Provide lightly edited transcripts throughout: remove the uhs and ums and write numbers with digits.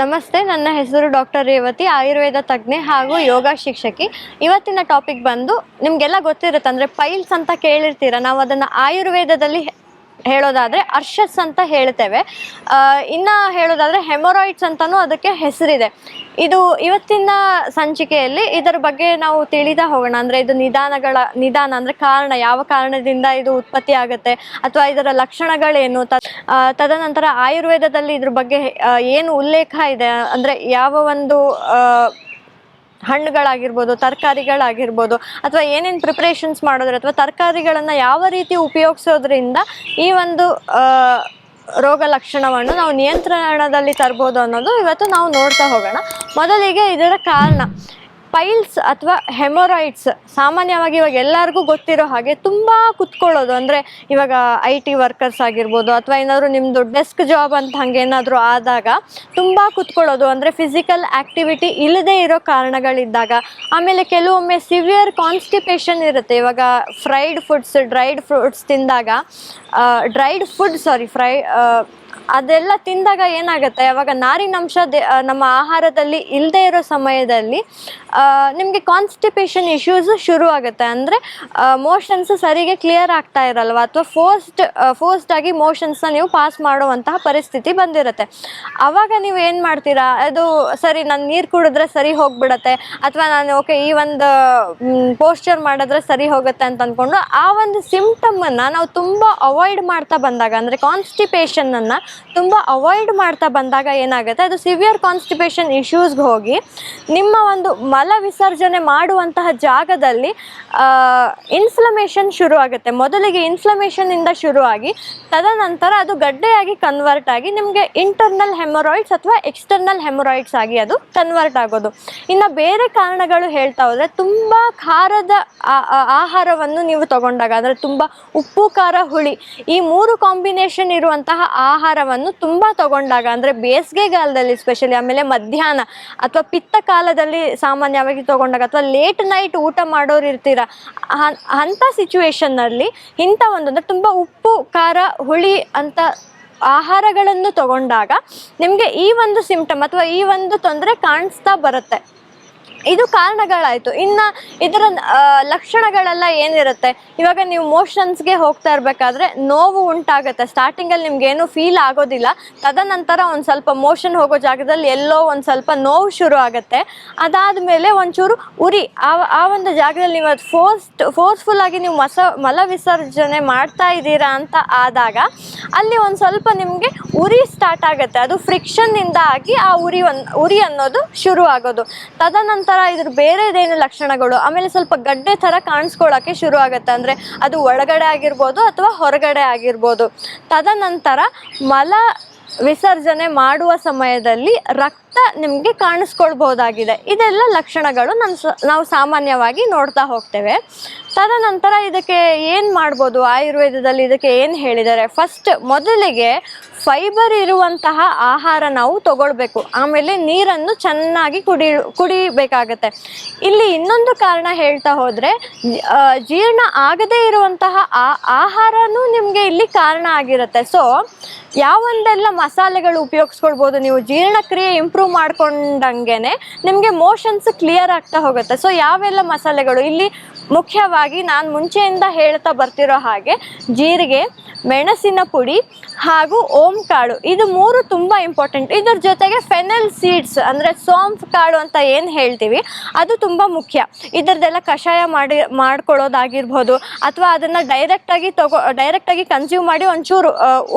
ನಮಸ್ತೆ, ನನ್ನ ಹೆಸರು ಡಾಕ್ಟರ್ ರೇವತಿ, ಆಯುರ್ವೇದ ತಜ್ಞೆ ಹಾಗೂ ಯೋಗ ಶಿಕ್ಷಕಿ. ಇವತ್ತಿನ ಟಾಪಿಕ್ ಬಂದು ನಿಮಗೆಲ್ಲ ಗೊತ್ತಿರುತ್ತೆ, ಅಂದರೆ ಪೈಲ್ಸ್ ಅಂತ ಕೇಳಿರ್ತೀರ. ನಾವು ಅದನ್ನು ಆಯುರ್ವೇದದಲ್ಲಿ ಹೇಳೋದಾದರೆ ಅರ್ಷಸ್ ಅಂತ ಹೇಳ್ತೇವೆ. ಇನ್ನು ಹೇಳೋದಾದರೆ ಹೆಮೊರಾಯ್ಡ್ಸ್ ಅಂತಲೂ ಅದಕ್ಕೆ ಹೆಸರಿದೆ. ಇದು ಇವತ್ತಿನ ಸಂಚಿಕೆಯಲ್ಲಿ ಇದರ ಬಗ್ಗೆ ನಾವು ತಿಳಿತಾ ಹೋಗೋಣ. ಅಂದರೆ ಇದು ನಿಧಾನ ಅಂದರೆ ಕಾರಣ, ಯಾವ ಕಾರಣದಿಂದ ಇದು ಉತ್ಪತ್ತಿ ಆಗುತ್ತೆ ಅಥವಾ ಇದರ ಲಕ್ಷಣಗಳೇನು, ತದನಂತರ ಆಯುರ್ವೇದದಲ್ಲಿ ಇದ್ರ ಬಗ್ಗೆ ಏನು ಉಲ್ಲೇಖ ಇದೆ, ಅಂದರೆ ಯಾವ ಒಂದು ಹಣ್ಣುಗಳಾಗಿರ್ಬೋದು, ತರಕಾರಿಗಳಾಗಿರ್ಬೋದು, ಅಥವಾ ಏನೇನು ಪ್ರಿಪ್ರೇಷನ್ಸ್ ಮಾಡೋದ್ರೆ ಅಥವಾ ತರಕಾರಿಗಳನ್ನು ಯಾವ ರೀತಿ ಉಪಯೋಗಿಸೋದ್ರಿಂದ ಈ ಒಂದು ರೋಗ ಲಕ್ಷಣವನ್ನು ನಾವು ನಿಯಂತ್ರಣದಲ್ಲಿ ತರ್ಬೋದು ಅನ್ನೋದು ಇವತ್ತು ನಾವು ನೋಡ್ತಾ ಹೋಗೋಣ. ಮೊದಲಿಗೆ ಇದರ ಕಾರಣ. ಪೈಲ್ಸ್ ಅಥವಾ ಹೆಮೊರಾಯ್ಡ್ಸ್ ಸಾಮಾನ್ಯವಾಗಿ ಇವಾಗ ಎಲ್ಲರಿಗೂ ಗೊತ್ತಿರೋ ಹಾಗೆ ತುಂಬ ಕುತ್ಕೊಳ್ಳೋದು. ಅಂದರೆ ಇವಾಗ IT ವರ್ಕರ್ಸ್ ಆಗಿರ್ಬೋದು ಅಥವಾ ಏನಾದರೂ ನಿಮ್ಮದು ಡೆಸ್ಕ್ ಜಾಬ್ ಅಂತ ಹಾಗೇನಾದರೂ ಆದಾಗ ತುಂಬ ಕುತ್ಕೊಳ್ಳೋದು, ಅಂದರೆ ಫಿಸಿಕಲ್ ಆ್ಯಕ್ಟಿವಿಟಿ ಇಲ್ಲದೇ ಇರೋ ಕಾರಣಗಳಿದ್ದಾಗ. ಆಮೇಲೆ ಕೆಲವೊಮ್ಮೆ ಸಿವಿಯರ್ ಕಾನ್ಸ್ಟಿಪೇಷನ್ ಇರುತ್ತೆ. ಇವಾಗ ಡ್ರೈಡ್ ಫುಡ್ಸ್ ತಿಂದಾಗ ಅದೆಲ್ಲ ತಿಂದಾಗ ಏನಾಗುತ್ತೆ, ಅವಾಗ ನಾರಿನಂಶ ನಮ್ಮ ಆಹಾರದಲ್ಲಿ ಇಲ್ಲದೆ ಇರೋ ಸಮಯದಲ್ಲಿ ನಿಮಗೆ ಕಾನ್ಸ್ಟಿಪೇಷನ್ ಇಶ್ಯೂಸ್ ಶುರು ಆಗುತ್ತೆ. ಅಂದರೆ ಮೋಷನ್ಸ್ ಸರಿಗೆ ಕ್ಲಿಯರ್ ಆಗ್ತಾ ಇರಲ್ವ, ಅಥವಾ ಫೋರ್ಸ್ಡ್ ಆಗಿ ಮೋಷನ್ಸ್ನ ನೀವು ಪಾಸ್ ಮಾಡುವಂತಹ ಪರಿಸ್ಥಿತಿ ಬಂದಿರುತ್ತೆ. ಆವಾಗ ನೀವು ಏನು ಮಾಡ್ತೀರಾ, ಅದು ಸರಿ ನಾನು ನೀರು ಕುಡಿದ್ರೆ ಸರಿ ಹೋಗ್ಬಿಡತ್ತೆ, ಅಥವಾ ನಾನು ಈ ಒಂದು ಪೋಸ್ಚರ್ ಮಾಡಿದ್ರೆ ಸರಿ ಹೋಗುತ್ತೆ ಅಂತ ಅಂದ್ಕೊಂಡು ಆ ಒಂದು ಸಿಂಪ್ಟಮನ್ನು ನಾವು ತುಂಬ ಅವಾಯ್ಡ್ ಮಾಡ್ತಾ ಬಂದಾಗ, ಅಂದರೆ ಕಾನ್ಸ್ಟಿಪೇಷನನ್ನು ತುಂಬ ಅವಾಯ್ಡ್ ಮಾಡ್ತಾ ಬಂದಾಗ ಏನಾಗುತ್ತೆ, ಅದು ಸಿವಿಯರ್ ಕಾನ್ಸ್ಟಿಪೇಷನ್ ಇಶ್ಯೂಸ್ಗೆ ಹೋಗಿ ನಿಮ್ಮ ಒಂದು ಮಲ ವಿಸರ್ಜನೆ ಮಾಡುವಂತಹ ಜಾಗದಲ್ಲಿ ಇನ್ಫ್ಲಮೇಷನ್ ಶುರು ಆಗುತ್ತೆ. ಮೊದಲಿಗೆ ಇನ್ಫ್ಲಮೇಷನಿಂದ ಶುರುವಾಗಿ ತದನಂತರ ಅದು ಗಡ್ಡೆಯಾಗಿ ಕನ್ವರ್ಟ್ ಆಗಿ ನಿಮಗೆ ಇಂಟರ್ನಲ್ ಹೆಮೊರಾಯ್ಡ್ಸ್ ಅಥವಾ ಎಕ್ಸ್ಟರ್ನಲ್ ಹೆಮೊರಾಯ್ಡ್ಸ್ ಆಗಿ ಅದು ಕನ್ವರ್ಟ್ ಆಗೋದು. ಇನ್ನು ಬೇರೆ ಕಾರಣಗಳು ಹೇಳ್ತಾ ಹೋದರೆ, ತುಂಬ ಖಾರದ ಆಹಾರವನ್ನು ನೀವು ತಗೊಂಡಾಗ, ಅಂದರೆ ತುಂಬ ಉಪ್ಪು, ಖಾರ, ಹುಳಿ ಈ 3 ಕಾಂಬಿನೇಷನ್ ಇರುವಂತಹ ಆಹಾರವನ್ನು ತುಂಬ ತಗೊಂಡಾಗ, ಅಂದರೆ ಬೇಸಿಗೆಗಾಲದಲ್ಲಿ ಸ್ಪೆಷಲಿ, ಆಮೇಲೆ ಮಧ್ಯಾಹ್ನ ಅಥವಾ ಪಿತ್ತ ಕಾಲದಲ್ಲಿ ಸಾಮಾನ್ಯವಾಗಿ ತಗೊಂಡಾಗ, ಅಥವಾ ಲೇಟ್ ನೈಟ್ ಊಟ ಮಾಡೋರು ಇರ್ತೀರ, ಅಂಥ ಸಿಚುವೇಶನ್ನಲ್ಲಿ ಇಂಥ ಅಂದರೆ ತುಂಬ ಉಪ್ಪು, ಖಾರ, ಹುಳಿ ಅಂತ ಆಹಾರಗಳನ್ನು ತಗೊಂಡಾಗ ನಿಮಗೆ ಈ ಒಂದು ಸಿಂಪ್ಟಮ್ ಅಥವಾ ಈ ಒಂದು ತೊಂದರೆ ಕಾಣಿಸ್ತಾ ಬರುತ್ತೆ. ಇದು ಕಾರಣಗಳಾಯಿತು. ಇನ್ನು ಇದರ ಲಕ್ಷಣಗಳೆಲ್ಲ ಏನಿರುತ್ತೆ, ಇವಾಗ ನೀವು ಮೋಷನ್ಸ್ಗೆ ಹೋಗ್ತಾ ಇರಬೇಕಾದ್ರೆ ನೋವು ಉಂಟಾಗುತ್ತೆ. ಸ್ಟಾರ್ಟಿಂಗಲ್ಲಿ ನಿಮ್ಗೇನು ಫೀಲ್ ಆಗೋದಿಲ್ಲ, ತದನಂತರ ಒಂದು ಸ್ವಲ್ಪ ಮೋಷನ್ ಹೋಗೋ ಜಾಗದಲ್ಲಿ ಎಲ್ಲೋ ಒಂದು ಸ್ವಲ್ಪ ನೋವು ಶುರು ಆಗುತ್ತೆ. ಅದಾದಮೇಲೆ ಒಂಚೂರು ಉರಿ, ಆ ಒಂದು ಜಾಗದಲ್ಲಿ ನೀವು ಅದು ಫೋರ್ಸ್ಫುಲ್ಲಾಗಿ ನೀವು ಮಲ ವಿಸರ್ಜನೆ ಮಾಡ್ತಾ ಇದ್ದೀರಾ ಅಂತ ಆದಾಗ ಅಲ್ಲಿ ಒಂದು ಸ್ವಲ್ಪ ನಿಮಗೆ ಉರಿ ಸ್ಟಾರ್ಟ್ ಆಗುತ್ತೆ. ಅದು ಫ್ರಿಕ್ಷನ್ನಿಂದ ಆಗಿ ಆ ಉರಿ ಅನ್ನೋದು ಶುರು ಆಗೋದು. ತದನಂತರ ಇದ್ರ ಬೇರೆದೇನು ಲಕ್ಷಣಗಳು, ಆಮೇಲೆ ಸ್ವಲ್ಪ ಗಡ್ಡೆ ಥರ ಕಾಣಿಸ್ಕೊಳ್ಳೋಕ್ಕೆ ಶುರು ಆಗುತ್ತೆ. ಅಂದರೆ ಅದು ಒಳಗಡೆ ಆಗಿರ್ಬೋದು ಅಥವಾ ಹೊರಗಡೆ ಆಗಿರ್ಬೋದು. ತದನಂತರ ಮಲ ವಿಸರ್ಜನೆ ಮಾಡುವ ಸಮಯದಲ್ಲಿ ರಕ್ತ ನಿಮಗೆ ಕಾಣಿಸ್ಕೊಳ್ಬಹುದಾಗಿದೆ. ಇದೆಲ್ಲ ಲಕ್ಷಣಗಳು ನಾವು ಸಾಮಾನ್ಯವಾಗಿ ನೋಡ್ತಾ ಹೋಗ್ತೇವೆ. ತದನಂತರ ಇದಕ್ಕೆ ಏನು ಮಾಡ್ಬೋದು, ಆಯುರ್ವೇದದಲ್ಲಿ ಇದಕ್ಕೆ ಏನು ಹೇಳಿದ್ದಾರೆ, ಮೊದಲಿಗೆ ಫೈಬರ್ ಇರುವಂತಹ ಆಹಾರ ನಾವು ತಗೊಳ್ಬೇಕು. ಆಮೇಲೆ ನೀರನ್ನು ಚೆನ್ನಾಗಿ ಕುಡಿಬೇಕಾಗತ್ತೆ. ಇಲ್ಲಿ ಇನ್ನೊಂದು ಕಾರಣ ಹೇಳ್ತಾ ಹೋದರೆ, ಜೀರ್ಣ ಆಗದೇ ಇರುವಂತಹ ಆಹಾರನೂ ನಿಮಗೆ ಇಲ್ಲಿ ಕಾರಣ ಆಗಿರುತ್ತೆ. ಸೊ ಯಾವೊಂದೆಲ್ಲ ಮಸಾಲೆಗಳು ಉಪಯೋಗಿಸ್ಕೊಳ್ಬೋದು, ನೀವು ಜೀರ್ಣಕ್ರಿಯೆ ಇಂಪ್ರೂವ್ ಮಾಡ್ಕೊಂಡಂಗೆ ನಿಮಗೆ ಮೋಷನ್ಸ್ ಕ್ಲಿಯರ್ ಆಗ್ತಾ ಹೋಗುತ್ತೆ. ಸೊ ಯಾವೆಲ್ಲ ಮಸಾಲೆಗಳು ಇಲ್ಲಿ ಮುಖ್ಯವಾಗಿ ನಾನು ಮುಂಚೆಯಿಂದ ಹೇಳ್ತಾ ಬರ್ತಿರೋ ಹಾಗೆ, ಜೀರಿಗೆ, ಮೆಣಸಿನ ಪುಡಿ ಹಾಗೂ ಓಂಕಾಳು, ಇದು 3 ತುಂಬ ಇಂಪಾರ್ಟೆಂಟ್. ಇದ್ರ ಜೊತೆಗೆ ಫೆನೆಲ್ ಸೀಡ್ಸ್, ಅಂದರೆ ಸೋಂಫ್ ಕಾಳು ಅಂತ ಏನು ಹೇಳ್ತೀವಿ, ಅದು ತುಂಬ ಮುಖ್ಯ. ಇದರದೆಲ್ಲ ಕಷಾಯ ಮಾಡ್ಕೊಳ್ಳೋದಾಗಿರ್ಬೋದು, ಅಥವಾ ಅದನ್ನು ಡೈರೆಕ್ಟಾಗಿ ಕನ್ಸ್ಯೂಮ್ ಮಾಡಿ ಒಂಚೂರು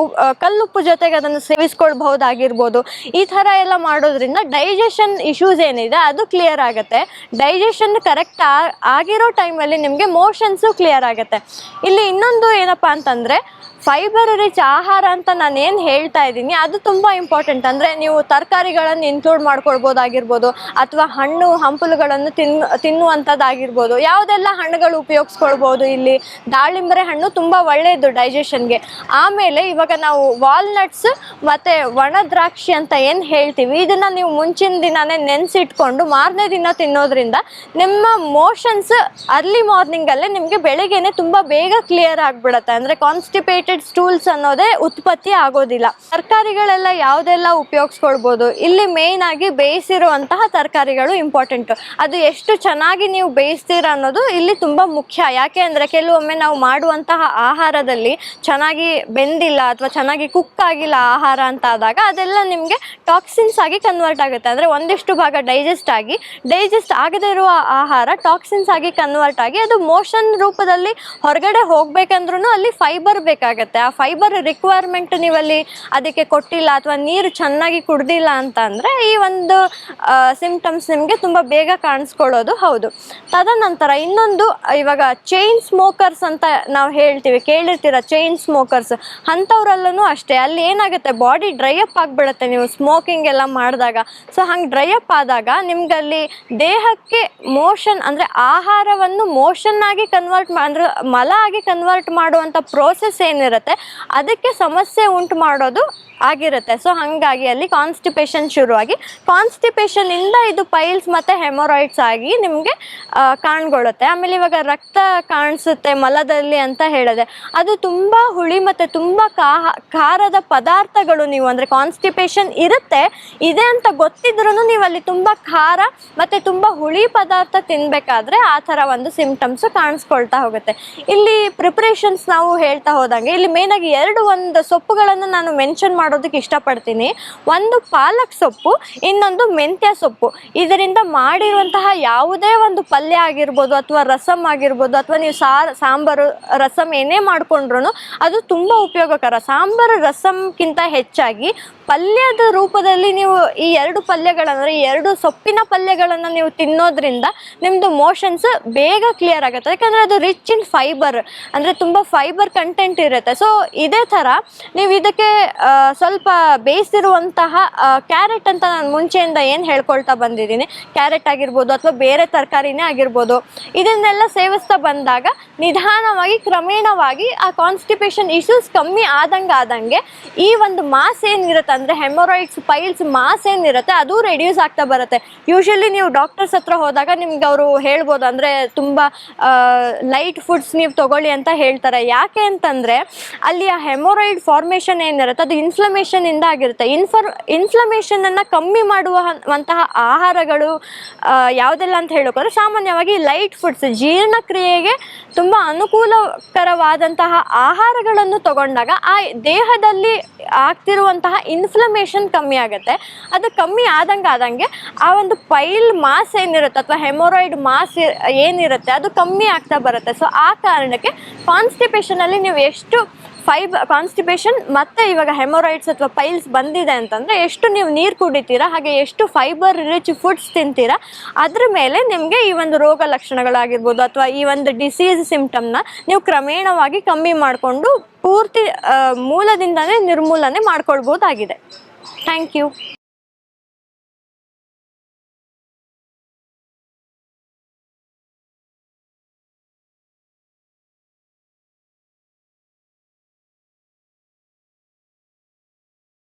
ಕಲ್ಲುಪ್ಪು ಜೊತೆಗೆ ಅದನ್ನು ಸೇವಿಸ್ಕೊಳ್ಬಹುದಾಗಿರ್ಬೋದು. ಈ ಥರ ಎಲ್ಲ ಮಾಡೋದ್ರಿಂದ ಡೈಜೆಷನ್ ಇಶ್ಯೂಸ್ ಏನಿದೆ ಅದು ಕ್ಲಿಯರ್ ಆಗುತ್ತೆ. ಡೈಜೆಷನ್ ಕರೆಕ್ಟ್ ಆಗಿರೋ ಟೈಮಲ್ಲಿ ನಿಮಗೆ ಮೋಷನ್ಸು ಕ್ಲಿಯರ್ ಆಗುತ್ತೆ. ಇಲ್ಲಿ ಇನ್ನೊಂದು ಏನಪ್ಪ ಅಂತಂದರೆ, ಫೈಬರ್ ರಿಚ್ ಆಹಾರ ಅಂತ ನಾನು ಏನು ಹೇಳ್ತಾ ಇದ್ದೀನಿ ಅದು ತುಂಬ ಇಂಪಾರ್ಟೆಂಟ್. ಅಂದರೆ ನೀವು ತರಕಾರಿಗಳನ್ನು ಇನ್ಕ್ಲೂಡ್ ಮಾಡ್ಕೊಳ್ಬೋದಾಗಿರ್ಬೋದು, ಅಥವಾ ಹಣ್ಣು ಹಂಪಲುಗಳನ್ನು ತಿನ್ನುವಂಥದ್ದಾಗಿರ್ಬೋದು. ಯಾವುದೆಲ್ಲ ಹಣ್ಣುಗಳು ಉಪಯೋಗಿಸ್ಕೊಳ್ಬೋದು, ಇಲ್ಲಿ ದಾಳಿಂಬರೆ ಹಣ್ಣು ತುಂಬ ಒಳ್ಳೆಯದು ಡೈಜೆಷನ್ಗೆ. ಆಮೇಲೆ ಇವಾಗ ನಾವು ವಾಲ್ನಟ್ಸ್ ಮತ್ತು ಒಣ ದ್ರಾಕ್ಷಿ ಅಂತ ಏನು ಹೇಳ್ತೀವಿ, ಇದನ್ನು ನೀವು ಮುಂಚಿನ ದಿನವೇ ನೆನೆಸಿಟ್ಕೊಂಡು ಮಾರನೇ ದಿನ ತಿನ್ನೋದ್ರಿಂದ ನಿಮ್ಮ ಮೋಷನ್ಸ್ ಅರ್ಲಿ ಮಾರ್ನಿಂಗಲ್ಲೇ ನಿಮಗೆ ಬೆಳಗ್ಗೆನೆ ತುಂಬ ಬೇಗ ಕ್ಲಿಯರ್ ಆಗಿಬಿಡುತ್ತೆ. ಅಂದರೆ ಕಾನ್ಸ್ಟಿಪೇಟ್ ಕಾನ್ಸ್ಟಿಪೇಟೆಡ್ ಸ್ಟೂಲ್ಸ್ ಅನ್ನೋದೇ ಉತ್ಪತ್ತಿ ಆಗೋದಿಲ್ಲ. ತರಕಾರಿಗಳೆಲ್ಲ ಯಾವುದೆಲ್ಲ ಉಪಯೋಗಿಸ್ಕೊಳ್ಬೋದು, ಇಲ್ಲಿ ಮೇಯ್ನ್ ಆಗಿ ಬೇಯಿಸಿರುವಂತಹ ತರಕಾರಿಗಳು ಇಂಪಾರ್ಟೆಂಟ್. ಅದು ಎಷ್ಟು ಚೆನ್ನಾಗಿ ನೀವು ಬೇಯಿಸ್ತೀರ ಅನ್ನೋದು ಇಲ್ಲಿ ತುಂಬ ಮುಖ್ಯ. ಯಾಕೆ ಅಂದರೆ ಕೆಲವೊಮ್ಮೆ ನಾವು ಮಾಡುವಂತಹ ಆಹಾರದಲ್ಲಿ ಚೆನ್ನಾಗಿ ಬೆಂದಿಲ್ಲ ಅಥವಾ ಚೆನ್ನಾಗಿ ಕುಕ್ ಆಗಿಲ್ಲ ಆಹಾರ ಅಂತ ಆದಾಗ ಅದೆಲ್ಲ ನಿಮಗೆ ಟಾಕ್ಸಿನ್ಸ್ ಆಗಿ ಕನ್ವರ್ಟ್ ಆಗುತ್ತೆ. ಅಂದರೆ ಒಂದಿಷ್ಟು ಭಾಗ ಡೈಜೆಸ್ಟ್ ಆಗದೇ ಇರುವ ಆಹಾರ ಟಾಕ್ಸಿನ್ಸ್ ಆಗಿ ಕನ್ವರ್ಟ್ ಆಗಿ ಅದು ಮೋಷನ್ ರೂಪದಲ್ಲಿ ಹೊರಗಡೆ ಹೋಗ್ಬೇಕಂದ್ರೂ ಅಲ್ಲಿ ಫೈಬರ್ ಬೇಕಾಗತ್ತೆ. ಆ ಫೈಬರ್ ರಿಕ್ವೈರ್ಮೆಂಟ್ ನೀವಲ್ಲಿ ಅದಕ್ಕೆ ಕೊಟ್ಟಿಲ್ಲ ಅಥವಾ ನೀರು ಚೆನ್ನಾಗಿ ಕುಡ್ದಿಲ್ಲ ಅಂತ ಅಂದರೆ ಈ ಒಂದು ಸಿಂಪ್ಟಮ್ಸ್ ನಿಮಗೆ ತುಂಬ ಬೇಗ ಕಾಣಿಸ್ಕೊಳ್ಳೋದು ಹೌದು. ತದನಂತರ ಇನ್ನೊಂದು, ಇವಾಗ ಚೈನ್ ಸ್ಮೋಕರ್ಸ್ ಅಂತ ನಾವು ಹೇಳ್ತೀವಿ, ಕೇಳಿರ್ತೀರ ಚೈನ್ ಸ್ಮೋಕರ್ಸ್, ಅಂಥವ್ರಲ್ಲೂ ಅಷ್ಟೇ. ಅಲ್ಲಿ ಏನಾಗುತ್ತೆ, ಬಾಡಿ ಡ್ರೈ ಅಪ್ ಆಗಿಬಿಡುತ್ತೆ ನೀವು ಸ್ಮೋಕಿಂಗ್ ಎಲ್ಲ ಮಾಡಿದಾಗ. ಸೊ ಹಂಗೆ ಡ್ರೈ ಅಪ್ ಆದಾಗ ನಿಮ್ಗಲ್ಲಿ ದೇಹಕ್ಕೆ ಮೋಷನ್ ಅಂದರೆ ಆಹಾರವನ್ನು ಮೋಷನ್ ಆಗಿ ಅಂದರೆ ಮಲ ಆಗಿ ಕನ್ವರ್ಟ್ ಮಾಡುವಂಥ ಪ್ರೋಸೆಸ್ ಏನಿರುತ್ತೆ ಅದಕ್ಕೆ ಸಮಸ್ಯೆ ಉಂಟು ಮಾಡೋದು ಆಗಿರುತ್ತೆ. ಸೊ ಹಾಗಾಗಿ ಅಲ್ಲಿ ಕಾನ್ಸ್ಟಿಪೇಷನ್ ಶುರುವಾಗಿ ಕಾನ್ಸ್ಟಿಪೇಷನಿಂದ ಇದು ಪೈಲ್ಸ್ ಮತ್ತು ಹೆಮೊರಾಯ್ಡ್ಸ್ ಆಗಿ ನಿಮಗೆ ಕಾಣ್ಕೊಳ್ಳುತ್ತೆ. ಆಮೇಲೆ ಇವಾಗ ರಕ್ತ ಕಾಣಿಸುತ್ತೆ ಮಲದಲ್ಲಿ ಅಂತ ಹೇಳಿದೆ, ಅದು ತುಂಬ ಹುಳಿ ಮತ್ತು ತುಂಬ ಖಾರದ ಪದಾರ್ಥಗಳು ನೀವು ಅಂದರೆ ಕಾನ್ಸ್ಟಿಪೇಷನ್ ಇದೆ ಅಂತ ಗೊತ್ತಿದ್ರೂ ನೀವು ಅಲ್ಲಿ ತುಂಬ ಖಾರ ಮತ್ತು ತುಂಬ ಹುಳಿ ಪದಾರ್ಥ ತಿನ್ನಬೇಕಾದ್ರೆ ಆ ಥರ ಒಂದು ಸಿಂಪ್ಟಮ್ಸು ಕಾಣಿಸ್ಕೊಳ್ತಾ ಹೋಗುತ್ತೆ. ಇಲ್ಲಿ ಪ್ರಿಪ್ರೇಷನ್ಸ್ ನಾವು ಹೇಳ್ತಾ ಹೋದಂಗೆ ಇಲ್ಲಿ ಮೇಯ್ನಾಗಿ ಒಂದು ಸೊಪ್ಪುಗಳನ್ನು ನಾನು ಮೆನ್ಷನ್ ಮಾಡೋದಕ್ಕೆ ಇಷ್ಟಪಡ್ತೀನಿ. ಒಂದು ಪಾಲಕ್ ಸೊಪ್ಪು, ಇನ್ನೊಂದು ಮೆಂತ್ಯ ಸೊಪ್ಪು. ಇದರಿಂದ ಮಾಡಿರುವಂತಹ ಯಾವುದೇ ಒಂದು ಪಲ್ಯ ಆಗಿರ್ಬೋದು ಅಥವಾ ರಸಮ್ ಆಗಿರ್ಬೋದು ಅಥವಾ ನೀವು ಸಾಂಬಾರು ರಸಮ್ ಏನೇ ಮಾಡ್ಕೊಂಡ್ರು ಅದು ತುಂಬ ಉಪಯೋಗಕರ. ಸಾಂಬಾರು ರಸಮ್ಗಿಂತ ಹೆಚ್ಚಾಗಿ ಪಲ್ಯದ ರೂಪದಲ್ಲಿ ನೀವು ಈ ಎರಡು ಪಲ್ಯಗಳಂದರೆ ಈ ಎರಡು ಸೊಪ್ಪಿನ ಪಲ್ಯಗಳನ್ನು ನೀವು ತಿನ್ನೋದ್ರಿಂದ ನಿಮ್ಮದು ಮೋಷನ್ಸ್ ಬೇಗ ಕ್ಲಿಯರ್ ಆಗುತ್ತೆ. ಯಾಕಂದರೆ ಅದು ರಿಚ್ ಇನ್ ಫೈಬರ್, ಅಂದರೆ ತುಂಬ ಫೈಬರ್ ಕಂಟೆಂಟ್ ಇರುತ್ತೆ. ಸೊ ಇದೇ ಥರ ನೀವು ಇದಕ್ಕೆ ಸ್ವಲ್ಪ ಬೇಯಿಸಿರುವಂತಹ ಕ್ಯಾರೆಟ್ ಅಂತ ನಾನು ಮುಂಚೆಯಿಂದ ಏನು ಹೇಳ್ಕೊಳ್ತಾ ಬಂದಿದ್ದೀನಿ, ಕ್ಯಾರೆಟ್ ಆಗಿರ್ಬೋದು ಅಥವಾ ಬೇರೆ ತರಕಾರಿನೇ ಆಗಿರ್ಬೋದು, ಇದನ್ನೆಲ್ಲ ಸೇವಿಸ್ತಾ ಬಂದಾಗ ನಿಧಾನವಾಗಿ ಕ್ರಮೇಣವಾಗಿ ಆ ಕಾನ್ಸ್ಟಿಪೇಷನ್ ಇಶ್ಯೂಸ್ ಕಮ್ಮಿ ಆದಂಗೆ ಈ ಒಂದು ಮಾಸ್ ಏನಿರುತ್ತೆ ಅಂದರೆ ಹೆಮೊರಾಯ್ಡ್ಸ್ ಪೈಲ್ಸ್ ಮಾಸ್ ಏನಿರುತ್ತೆ ಅದು ರೆಡ್ಯೂಸ್ ಆಗ್ತಾ ಬರುತ್ತೆ. ಯೂಶಲಿ ನೀವು ಡಾಕ್ಟರ್ಸ್ ಹತ್ರ ಹೋದಾಗ ನಿಮ್ಗೆ ಅವರು ಹೇಳ್ಬೋದು ಅಂದರೆ ತುಂಬ ಲೈಟ್ ಫುಡ್ಸ್ ನೀವು ತಗೊಳ್ಳಿ ಅಂತ ಹೇಳ್ತಾರೆ. ಯಾಕೆ ಅಂತಂದರೆ ಅಲ್ಲಿ ಆ ಹೆಮೊರಾಯ್ಡ್ ಫಾರ್ಮೇಷನ್ ಏನಿರುತ್ತೆ ಅದು ಇನ್ಫ್ಲಮೇಷನ್ ಇಂದ ಆಗಿರುತ್ತೆ. ಇನ್ಫ್ಲಮೇಷನನ್ನು ಕಮ್ಮಿ ಮಾಡುವಂತಹ ಆಹಾರಗಳು ಯಾವುದೆಲ್ಲ ಅಂತ ಹೇಳೋಕ್ಕೋದ್ರೆ ಸಾಮಾನ್ಯವಾಗಿ ಲೈಟ್ ಫುಡ್ಸ್, ಜೀರ್ಣಕ್ರಿಯೆಗೆ ತುಂಬ ಅನುಕೂಲಕರವಾದಂತಹ ಆಹಾರಗಳನ್ನು ತಗೊಂಡಾಗ ಆ ದೇಹದಲ್ಲಿ ಆಗ್ತಿರುವಂತಹ ಇನ್ಫ್ಲಮೇಷನ್ ಕಮ್ಮಿ ಆಗುತ್ತೆ. ಅದು ಕಮ್ಮಿ ಆದಂಗೆ ಆ ಒಂದು ಪೈಲ್ ಮಾಸ್ ಏನಿರುತ್ತೆ ಅಥವಾ ಹೆಮೊರಾಯ್ಡ್ ಮಾಸ್ ಏನಿರುತ್ತೆ ಅದು ಕಮ್ಮಿ ಆಗ್ತಾ ಬರುತ್ತೆ. ಸೊ ಆ ಕಾರಣಕ್ಕೆ ಕಾನ್ಸ್ಟಿಪೇಷನಲ್ಲಿ ನೀವು ಎಷ್ಟು ಕಾನ್ಸ್ಟಿಪೇಷನ್ ಮತ್ತು ಇವಾಗ ಹೆಮೊರಾಯ್ಡ್ಸ್ ಅಥವಾ ಪೈಲ್ಸ್ ಬಂದಿದೆ ಅಂತಂದರೆ ಎಷ್ಟು ನೀವು ನೀರು ಕುಡಿತೀರಾ, ಹಾಗೆ ಎಷ್ಟು ಫೈಬರ್ ರಿಚ್ ಫುಡ್ಸ್ ತಿಂತೀರಾ, ಅದ್ರ ಮೇಲೆ ನಿಮಗೆ ಈ ಒಂದು ರೋಗ ಲಕ್ಷಣಗಳಾಗಿರ್ಬೋದು ಅಥವಾ ಈ ಒಂದು ಡಿಸೀಸ್ ಸಿಂಪ್ಟಮ್ನ ನೀವು ಕ್ರಮೇಣವಾಗಿ ಕಮ್ಮಿ ಮಾಡಿಕೊಂಡು ಪೂರ್ತಿ ಮೂಲದಿಂದನೇ ನಿರ್ಮೂಲನೆ ಮಾಡ್ಕೊಳ್ಬೋದಾಗಿದೆ. Thank you.